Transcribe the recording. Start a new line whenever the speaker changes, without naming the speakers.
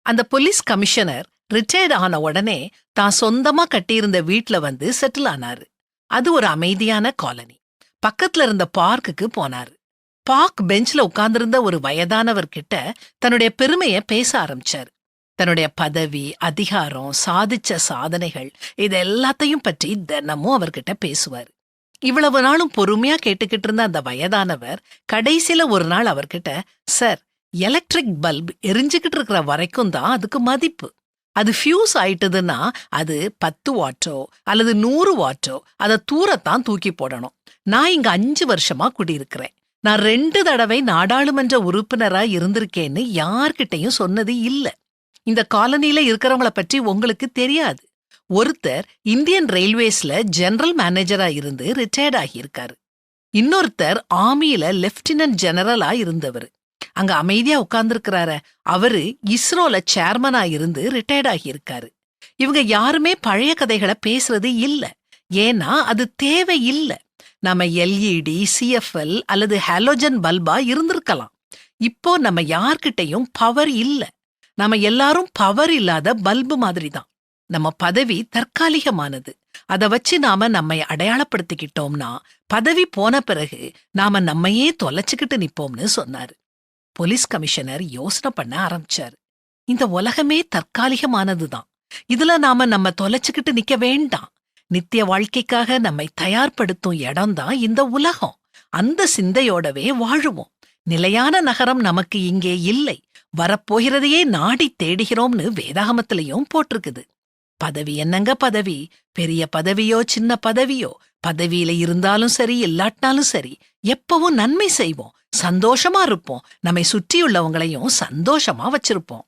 அந்த police commissioner retired ஆன உடனே தான் சொந்தமா கட்டியிருந்த வீட்ல வந்து செட்டில் ஆனாரு. அது ஒரு அமைதியான காலனி. பக்கத்துல இருந்த பார்க்குக்கு போனாரு. பார்க் பெஞ்ச்ல உட்கார்ந்திருந்த ஒரு வயதானவர் கிட்ட தன்னுடைய பெருமைய பேச ஆரம்பிச்சாரு. தன்னுடைய பதவி, அதிகாரம், சாதிச்ச சாதனைகள் இது எல்லாத்தையும் பற்றி தினமும் அவர்கிட்ட பேசுவாரு. இவ்வளவு நாளும் பொறுமையா கேட்டுக்கிட்டு இருந்த அந்த வயதானவர் கடைசியில ஒரு நாள் அவர்கிட்ட, சார், எலக்ட்ரிக் பல்ப் எரிஞ்சுக்கிட்டு இருக்கிற வரைக்கும் தான் அதுக்கு மதிப்பு. அது ஃபியூஸ் ஆயிட்டுதுன்னா அது 10 வாட்டோ அல்லது 100 வாட்டோ அதை தூரத்தான் தூக்கி போடணும். நான் இங்க 5 வருஷமா குடியிருக்கிறேன். நான் 2 தடவை நாடாளுமன்ற உறுப்பினரா இருந்திருக்கேன்னு யார்கிட்டையும் சொன்னது இல்ல. இந்த காலனில இருக்கிறவங்கள பற்றி உங்களுக்கு தெரியாது. ஒருத்தர் இந்தியன் ரயில்வேஸ்ல ஜெனரல் மேனேஜரா இருந்து ரிட்டையர்ட் ஆகியிருக்காரு. இன்னொருத்தர் ஆர்மியில லெப்டினன்ட் ஜெனரலா இருந்தவர். அங்க அமைதியா உட்கார்ந்துருக்கிறாரு. அவரு இஸ்ரோல சேர்மனா இருந்து ரிட்டையர்ட் ஆகியிருக்காரு. இவங்க யாருமே பழைய கதைகளை பேசுறது இல்ல. ஏன்னா அது தேவை இல்ல. நம்ம எல்இடி, சிஎஃப்எல் அல்லது ஹாலோஜன் பல்பா இருந்திருக்கலாம். இப்போ நம்ம யார்கிட்டையும் பவர் இல்ல. நம்ம எல்லாரும் பவர் இல்லாத பல்பு மாதிரி தான். நம்ம பதவி தற்காலிகமானது. அதை வச்சு நாம நம்மை அடையாளப்படுத்திக்கிட்டோம்னா பதவி போன பிறகு நாம நம்மையே தொலைச்சுக்கிட்டு நிப்போம்னு சொன்னாரு. போலீஸ் கமிஷனர் யோசனை பண்ண ஆரம்பிச்சாரு. இந்த உலகமே தற்காலிகமானதுதான். இதுல நாம நம்ம தொலைச்சுக்கிட்டு நிக்க வேண்டாம். நித்திய வாழ்க்கைக்காக நம்மை தயார்படுத்தும் இடம்தான் இந்த உலகம். அந்த சிந்தையோடவே வாழுவோம். நிலையான நகரம் நமக்கு இங்கே இல்லை. வரப்போகிறதையே நாடி தேடுகிறோம்னு வேதாகமத்திலையும் போட்டிருக்குது. பதவி என்னங்க பதவி? பெரிய பதவியோ சின்ன பதவியோ, பதவியில இருந்தாலும் சரி இல்லாட்டாலும் சரி, எப்பவும் நன்மை செய்வோம், சந்தோஷமா இருப்போம், நம்மை சுற்றியுள்ளவங்களையும் சந்தோஷமா வச்சிருப்போம்.